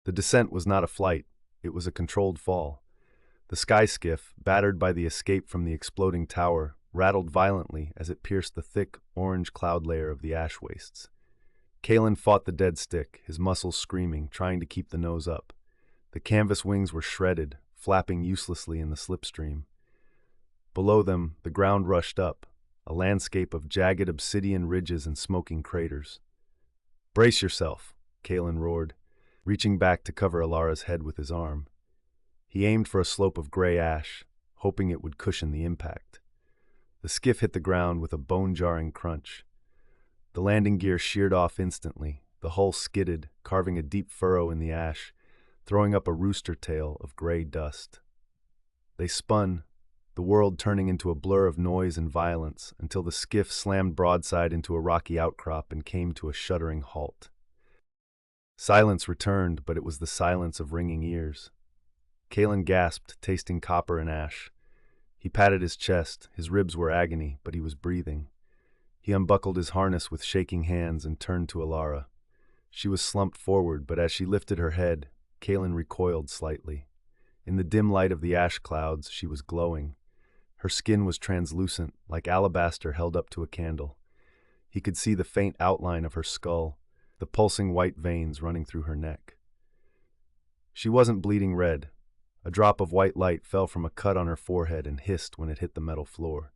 The descent was not a flight, it was a controlled fall. The sky skiff, battered by the escape from the exploding tower, rattled violently as it pierced the thick, orange cloud layer of the ash wastes. Kaelen fought the dead stick, his muscles screaming, trying to keep the nose up. The canvas wings were shredded, flapping uselessly in the slipstream. Below them, the ground rushed up, a landscape of jagged obsidian ridges and smoking craters. "Brace yourself," Kaelen roared, reaching back to cover Elara's head with his arm. He aimed for a slope of gray ash, hoping it would cushion the impact. The skiff hit the ground with a bone-jarring crunch. The landing gear sheared off instantly, the hull skidded, carving a deep furrow in the ash, throwing up a rooster tail of gray dust. They spun, the world turning into a blur of noise and violence until the skiff slammed broadside into a rocky outcrop and came to a shuddering halt. Silence returned, but it was the silence of ringing ears. Kaelen gasped, tasting copper and ash. He patted his chest, his ribs were agony, but he was breathing. He unbuckled his harness with shaking hands and turned to Elara. She was slumped forward, but as she lifted her head, Kaelen recoiled slightly. In the dim light of the ash clouds, she was glowing. Her skin was translucent, like alabaster held up to a candle. He could see the faint outline of her skull, the pulsing white veins running through her neck. She wasn't bleeding red. A drop of white light fell from a cut on her forehead and hissed when it hit the metal floor.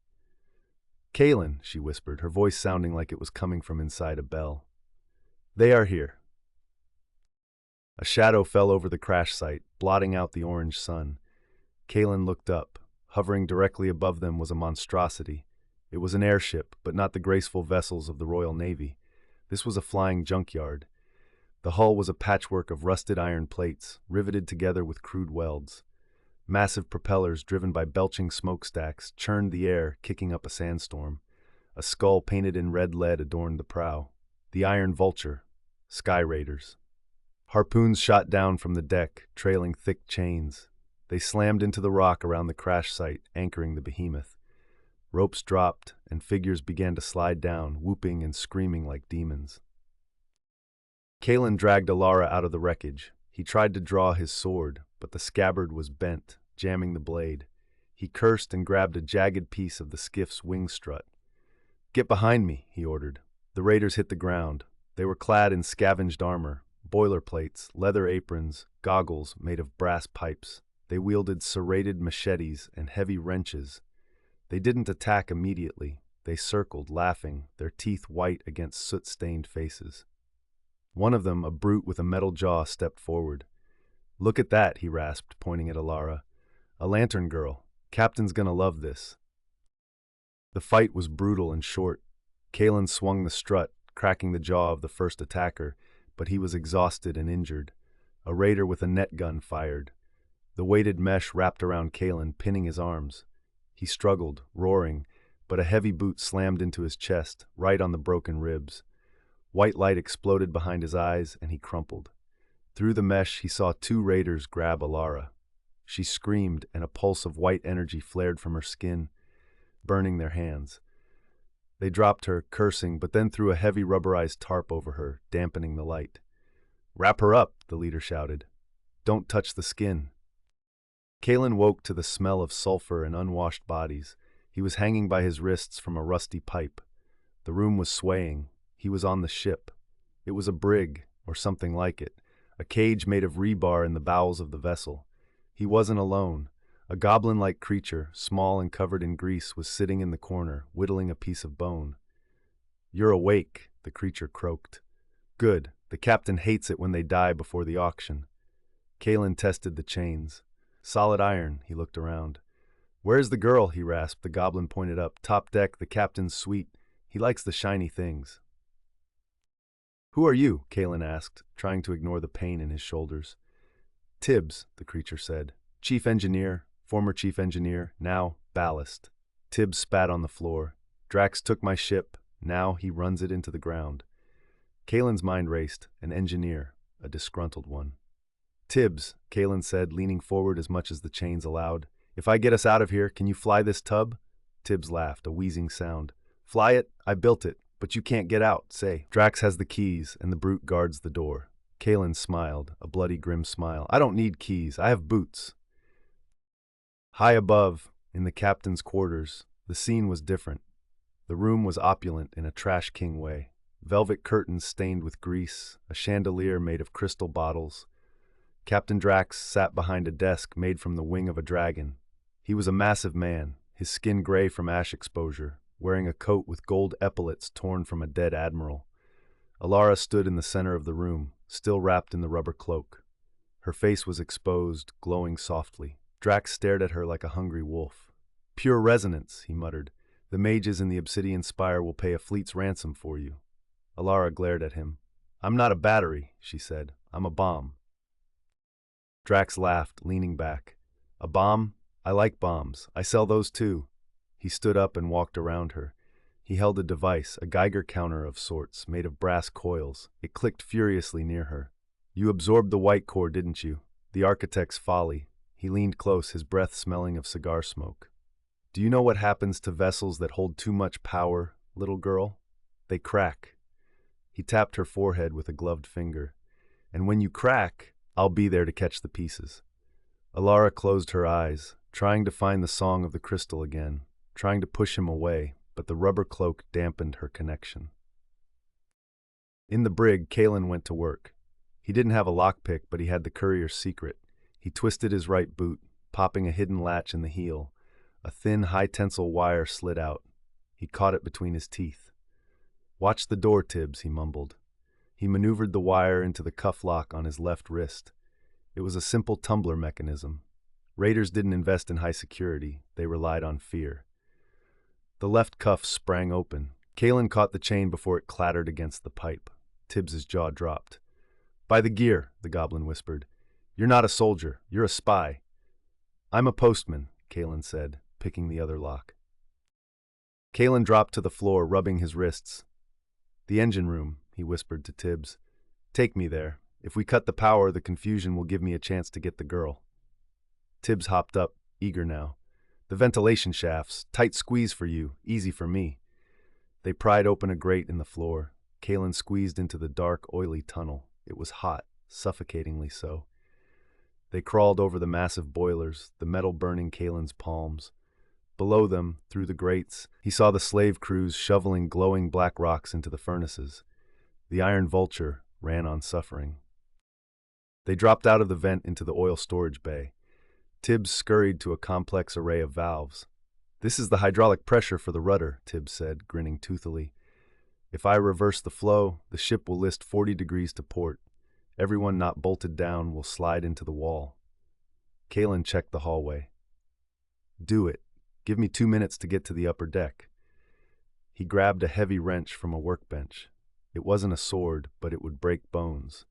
"Kaelen," she whispered, her voice sounding like it was coming from inside a bell. "They are here." A shadow fell over the crash site, blotting out the orange sun. Kaelen looked up. Hovering directly above them was a monstrosity. It was an airship, but not the graceful vessels of the Royal Navy. This was a flying junkyard. The hull was a patchwork of rusted iron plates, riveted together with crude welds. Massive propellers driven by belching smokestacks churned the air, kicking up a sandstorm. A skull painted in red lead adorned the prow. The Iron Vulture, Sky Raiders. Harpoons shot down from the deck, trailing thick chains. They slammed into the rock around the crash site, anchoring the behemoth. Ropes dropped, and figures began to slide down, whooping and screaming like demons. Kaelen dragged Elara out of the wreckage. He tried to draw his sword, but the scabbard was bent, jamming the blade. He cursed and grabbed a jagged piece of the skiff's wing strut. "Get behind me," he ordered. The raiders hit the ground. They were clad in scavenged armor, boilerplates, leather aprons, goggles made of brass pipes. They wielded serrated machetes and heavy wrenches. They didn't attack immediately. They circled, laughing, their teeth white against soot-stained faces. One of them, a brute with a metal jaw, stepped forward. "Look at that," he rasped, pointing at Elara. "A lantern girl. Captain's gonna love this." The fight was brutal and short. Kaelen swung the strut, cracking the jaw of the first attacker, but he was exhausted and injured. A raider with a net gun fired. The weighted mesh wrapped around Kaelen, pinning his arms. He struggled, roaring, but a heavy boot slammed into his chest, right on the broken ribs. White light exploded behind his eyes, and he crumpled. Through the mesh, he saw two raiders grab Elara. She screamed, and a pulse of white energy flared from her skin, burning their hands. They dropped her, cursing, but then threw a heavy rubberized tarp over her, dampening the light. "Wrap her up," the leader shouted. "Don't touch the skin." Kaelen woke to the smell of sulfur and unwashed bodies. He was hanging by his wrists from a rusty pipe. The room was swaying. He was on the ship. It was a brig, or something like it, a cage made of rebar in the bowels of the vessel. He wasn't alone. A goblin-like creature, small and covered in grease, was sitting in the corner, whittling a piece of bone. "You're awake," the creature croaked. "Good. The captain hates it when they die before the auction." Kaelen tested the chains. Solid iron, he looked around. "Where's the girl?" he rasped. The goblin pointed up. "Top deck, the captain's suite. He likes the shiny things." "Who are you?" Kaelen asked, trying to ignore the pain in his shoulders. "Tibbs," the creature said. "Chief engineer, former chief engineer, now ballast." Tibbs spat on the floor. "Drax took my ship. Now he runs it into the ground." Kalen's mind raced. An engineer, a disgruntled one. "Tibbs," Kaelen said, leaning forward as much as the chains allowed. "If I get us out of here, can you fly this tub?" Tibbs laughed, a wheezing sound. "Fly it? I built it, but you can't get out, say. Drax has the keys, and the brute guards the door." Kaelen smiled, a bloody grim smile. I don't need keys, I have boots. High above, in the captain's quarters, the scene was different. The room was opulent in a trash king way. Velvet curtains stained with grease, a chandelier made of crystal bottles. Captain Drax sat behind a desk made from the wing of a dragon. He was a massive man, his skin gray from ash exposure, wearing a coat with gold epaulets torn from a dead admiral. Elara stood in the center of the room, still wrapped in the rubber cloak. Her face was exposed, glowing softly. Drax stared at her like a hungry wolf. "Pure resonance," he muttered. "The mages in the Obsidian Spire will pay a fleet's ransom for you." Elara glared at him. "I'm not a battery," she said. "I'm a bomb." Drax laughed, leaning back. "A bomb? I like bombs. I sell those too." He stood up and walked around her. He held a device, a Geiger counter of sorts, made of brass coils. It clicked furiously near her. "You absorbed the white core, didn't you? The architect's folly." He leaned close, his breath smelling of cigar smoke. "Do you know what happens to vessels that hold too much power, little girl? They crack." He tapped her forehead with a gloved finger. "And when you crack, I'll be there to catch the pieces." Elara closed her eyes, trying to find the song of the crystal again, trying to push him away, but the rubber cloak dampened her connection. In the brig, Kaelen went to work. He didn't have a lockpick, but he had the courier's secret. He twisted his right boot, popping a hidden latch in the heel. A thin, high-tensile wire slid out. He caught it between his teeth. "Watch the door, Tibbs," he mumbled. He maneuvered the wire into the cuff lock on his left wrist. It was a simple tumbler mechanism. Raiders didn't invest in high security. They relied on fear. The left cuff sprang open. Kaelen caught the chain before it clattered against the pipe. Tibbs's jaw dropped. "By the gear," the goblin whispered. "You're not a soldier. You're a spy." "I'm a postman," Kaelen said, picking the other lock. Kaelen dropped to the floor, rubbing his wrists. "The engine room," he whispered to Tibbs. "Take me there. If we cut the power, the confusion will give me a chance to get the girl." Tibbs hopped up, eager now. "The ventilation shafts. Tight squeeze for you, easy for me." They pried open a grate in the floor. Kaelen squeezed into the dark, oily tunnel. It was hot, suffocatingly so. They crawled over the massive boilers, the metal burning Kaelen's palms. Below them, through the grates, he saw the slave crews shoveling glowing black rocks into the furnaces. The Iron Vulture ran on suffering. They dropped out of the vent into the oil storage bay. Tibbs scurried to a complex array of valves. "This is the hydraulic pressure for the rudder," Tibbs said, grinning toothily. "If I reverse the flow, the ship will list 40 degrees to port. Everyone not bolted down will slide into the wall." Kaelen checked the hallway. "Do it. Give me 2 minutes to get to the upper deck." He grabbed a heavy wrench from a workbench. It wasn't a sword, but it would break bones.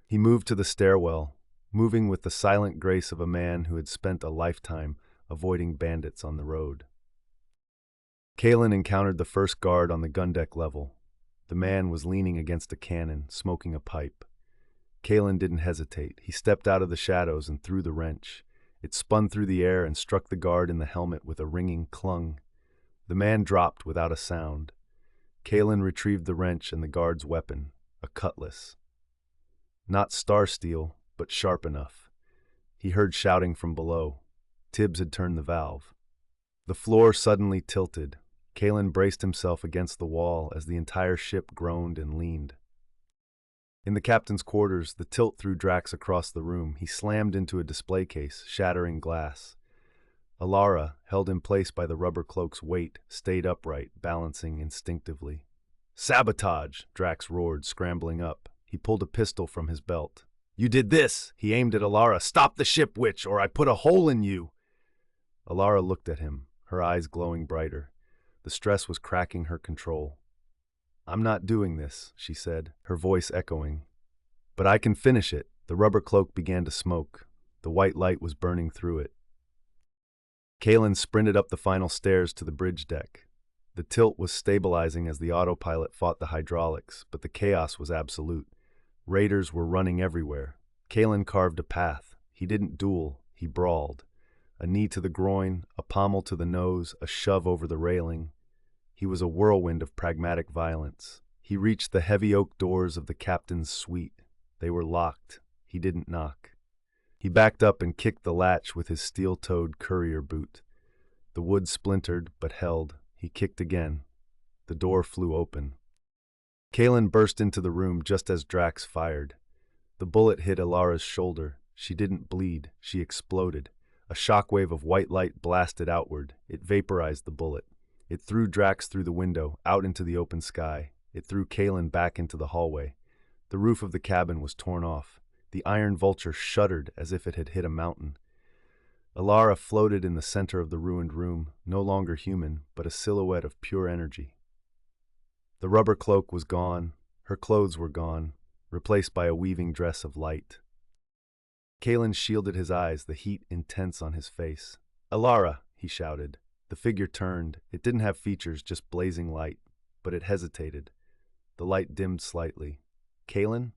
He moved to the stairwell, moving with the silent grace of a man who had spent a lifetime avoiding bandits on the road. Kaelen encountered the first guard on the gundeck level. The man was leaning against a cannon, smoking a pipe. Kaelen didn't hesitate. He stepped out of the shadows and threw the wrench. It spun through the air and struck the guard in the helmet with a ringing clung. The man dropped without a sound. Kaelen retrieved the wrench and the guard's weapon, a cutlass. Not star steel, but sharp enough. He heard shouting from below. Tibbs had turned the valve. The floor suddenly tilted. Kaelen braced himself against the wall as the entire ship groaned and leaned. In the captain's quarters, the tilt threw Drax across the room. He slammed into a display case, shattering glass. Elara, held in place by the rubber cloak's weight, stayed upright, balancing instinctively. "Sabotage!" Drax roared, scrambling up. He pulled a pistol from his belt. "You did this!" He aimed at Elara. "Stop the ship, witch, or I put a hole in you!" Elara looked at him, her eyes glowing brighter. The stress was cracking her control. "I'm not doing this," she said, her voice echoing. "But I can finish it." The rubber cloak began to smoke. The white light was burning through it. Kaelen sprinted up the final stairs to the bridge deck. The tilt was stabilizing as the autopilot fought the hydraulics, but the chaos was absolute. Raiders were running everywhere. Kaelen carved a path. He didn't duel, he brawled. A knee to the groin, a pommel to the nose, a shove over the railing. He was a whirlwind of pragmatic violence. He reached the heavy oak doors of the captain's suite. They were locked. He didn't knock. He backed up and kicked the latch with his steel-toed courier boot. The wood splintered, but held. He kicked again. The door flew open. Kaelen burst into the room just as Drax fired. The bullet hit Elara's shoulder. She didn't bleed. She exploded. A shockwave of white light blasted outward. It vaporized the bullet. It threw Drax through the window, out into the open sky. It threw Kaelen back into the hallway. The roof of the cabin was torn off. The iron vulture shuddered as if it had hit a mountain. Elara floated in the center of the ruined room, no longer human, but a silhouette of pure energy. The rubber cloak was gone. Her clothes were gone, replaced by a weaving dress of light. Kaelen shielded his eyes, the heat intense on his face. "Elara!" he shouted. The figure turned. It didn't have features, just blazing light, but it hesitated. The light dimmed slightly. "Kaelen?"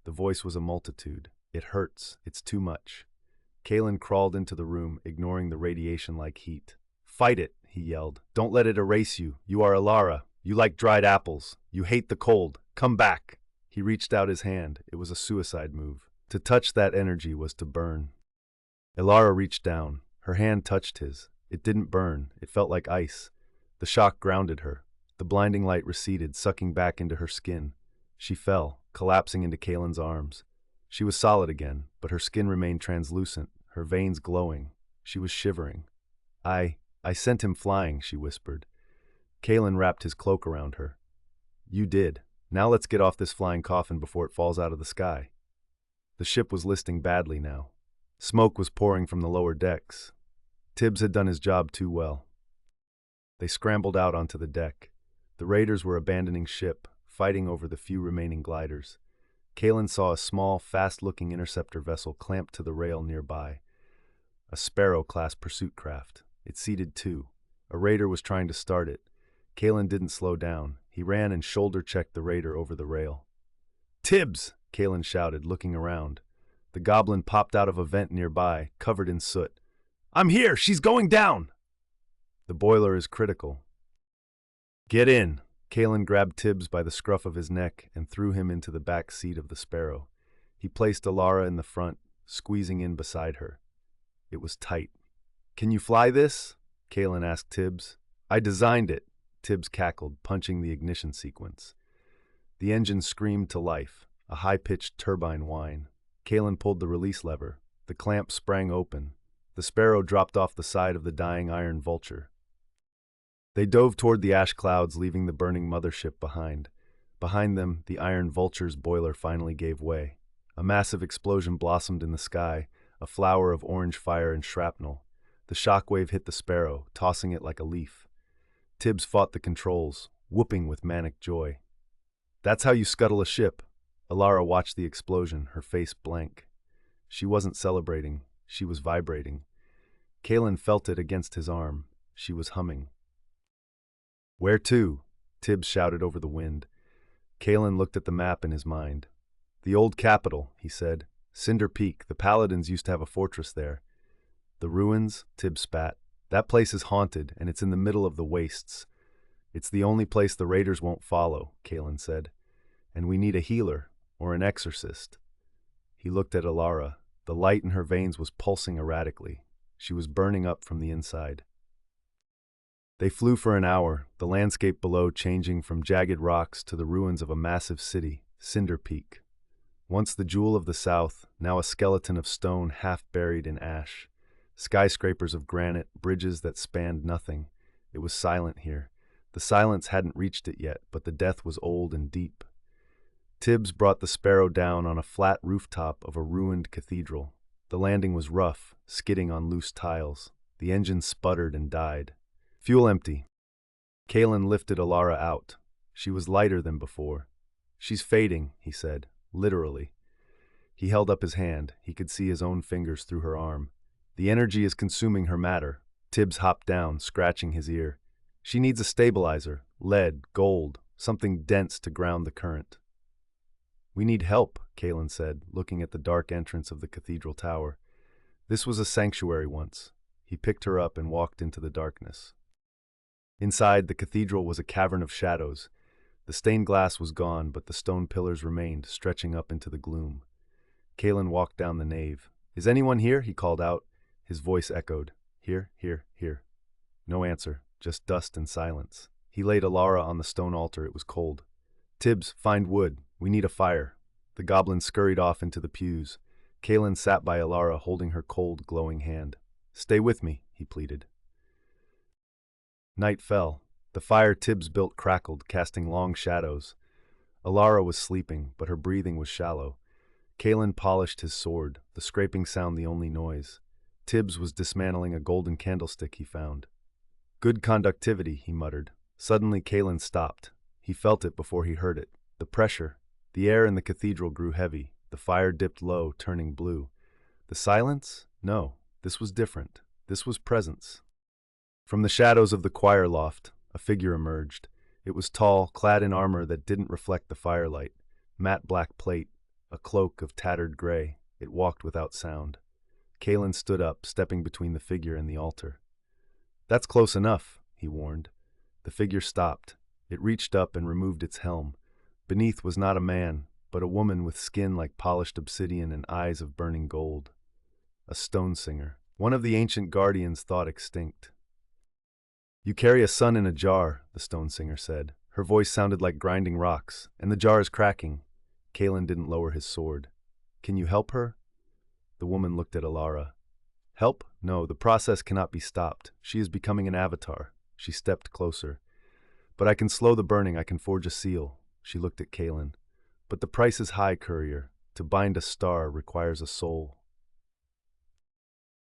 The voice was a multitude. "It hurts. It's too much." Kaelen crawled into the room, ignoring the radiation-like heat. "Fight it," he yelled. "Don't let it erase you. You are Elara. You like dried apples. You hate the cold. Come back." He reached out his hand. It was a suicide move. To touch that energy was to burn. Elara reached down. Her hand touched his. It didn't burn. It felt like ice. The shock grounded her. The blinding light receded, sucking back into her skin. She fell, collapsing into Kaelen's arms. She was solid again, but her skin remained translucent, her veins glowing. She was shivering. I sent him flying," she whispered. Kaelen wrapped his cloak around her. "You did. Now let's get off this flying coffin before it falls out of the sky." The ship was listing badly now. Smoke was pouring from the lower decks. Tibbs had done his job too well. They scrambled out onto the deck. The raiders were abandoning ship, fighting over the few remaining gliders. Kaelen saw a small, fast-looking interceptor vessel clamped to the rail nearby. A Sparrow-class pursuit craft. It seated two. A raider was trying to start it. Kaelen didn't slow down. He ran and shoulder-checked the raider over the rail. "Tibbs!" Kaelen shouted, looking around. The goblin popped out of a vent nearby, covered in soot. "I'm here! She's going down!" "The boiler is critical." "Get in!" Kaelen grabbed Tibbs by the scruff of his neck and threw him into the back seat of the Sparrow. He placed Elara in the front, squeezing in beside her. It was tight. "Can you fly this?" Kaelen asked Tibbs. "I designed it," Tibbs cackled, punching the ignition sequence. The engine screamed to life, a high-pitched turbine whine. Kaelen pulled the release lever. The clamp sprang open. The Sparrow dropped off the side of the dying iron vulture. They dove toward the ash clouds, leaving the burning mothership behind. Behind them, the iron vulture's boiler finally gave way. A massive explosion blossomed in the sky, a flower of orange fire and shrapnel. The shockwave hit the Sparrow, tossing it like a leaf. Tibbs fought the controls, whooping with manic joy. "That's how you scuttle a ship." Elara watched the explosion, her face blank. She wasn't celebrating. She was vibrating. Kaelen felt it against his arm. She was humming. "Where to?" Tibbs shouted over the wind. Kaelen looked at the map in his mind. "The old capital," he said. "Cinder Peak. The Paladins used to have a fortress there." "The ruins?" Tibbs spat. "That place is haunted, and it's in the middle of the wastes." "It's the only place the raiders won't follow," Kaelen said. "And we need a healer, or an exorcist." He looked at Elara. The light in her veins was pulsing erratically. She was burning up from the inside. They flew for an hour, the landscape below changing from jagged rocks to the ruins of a massive city, Cinder Peak. Once the jewel of the south, now a skeleton of stone half buried in ash. Skyscrapers of granite, bridges that spanned nothing. It was silent here. The silence hadn't reached it yet, but the death was old and deep. Tibbs brought the Sparrow down on a flat rooftop of a ruined cathedral. The landing was rough, skidding on loose tiles. The engine sputtered and died. "Fuel empty." Kaelen lifted Elara out. She was lighter than before. "She's fading," he said, literally. He held up his hand. He could see his own fingers through her arm. "The energy is consuming her matter." Tibbs hopped down, scratching his ear. "She needs a stabilizer, lead, gold, something dense to ground the current." "We need help," Kaelen said, looking at the dark entrance of the cathedral tower. This was a sanctuary once. He picked her up and walked into the darkness. Inside, the cathedral was a cavern of shadows. The stained glass was gone, but the stone pillars remained, stretching up into the gloom. Kaelen walked down the nave. "Is anyone here?" he called out. His voice echoed. "Here, here, here." No answer, just dust and silence. He laid Elara on the stone altar. It was cold. "Tibbs, find wood. We need a fire." The goblin scurried off into the pews. Kaelen sat by Elara, holding her cold, glowing hand. "Stay with me," he pleaded. Night fell. The fire Tibbs built crackled, casting long shadows. Elara was sleeping, but her breathing was shallow. Kaelen polished his sword, the scraping sound the only noise. Tibbs was dismantling a golden candlestick he found. "Good conductivity," he muttered. Suddenly Kaelen stopped. He felt it before he heard it. The pressure. The air in the cathedral grew heavy. The fire dipped low, turning blue. The silence? No, this was different. This was presence. From the shadows of the choir loft, a figure emerged. It was tall, clad in armor that didn't reflect the firelight. Matte black plate, a cloak of tattered gray. It walked without sound. Kaelen stood up, stepping between the figure and the altar. "That's close enough," he warned. The figure stopped. It reached up and removed its helm. Beneath was not a man, but a woman with skin like polished obsidian and eyes of burning gold. A stone singer. One of the ancient guardians thought extinct. "You carry a sun in a jar," the stone singer said. Her voice sounded like grinding rocks, "and the jar is cracking." Kaelen didn't lower his sword. "Can you help her?" The woman looked at Elara. "Help? No, the process cannot be stopped. She is becoming an avatar." She stepped closer. "But I can slow the burning, I can forge a seal." She looked at Kaelen. "But the price is high, courier. To bind a star requires a soul."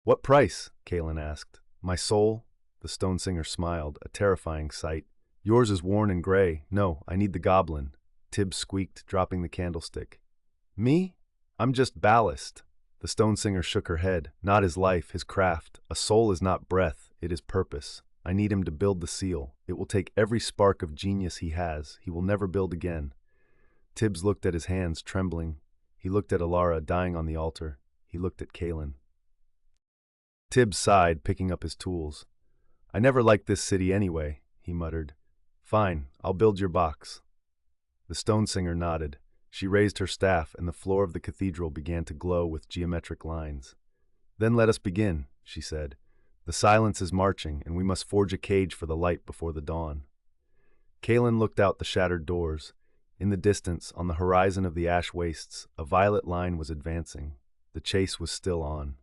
"What price?" Kaelen asked. "My soul?" The stone singer smiled, a terrifying sight. "Yours is worn and gray. No, I need the goblin." Tibbs squeaked, dropping the candlestick. "Me? I'm just ballast." The stone singer shook her head. "Not his life, his craft. A soul is not breath, it is purpose. I need him to build the seal. It will take every spark of genius he has. He will never build again." Tibbs looked at his hands, trembling. He looked at Elara, dying on the altar. He looked at Kaelen. Tibbs sighed, picking up his tools. "I never liked this city anyway," he muttered. "Fine, I'll build your box." The stone singer nodded. She raised her staff, and the floor of the cathedral began to glow with geometric lines. "Then let us begin," she said. "The silence is marching, and we must forge a cage for the light before the dawn." Kaelen looked out the shattered doors. In the distance, on the horizon of the ash wastes, a violet line was advancing. The chase was still on.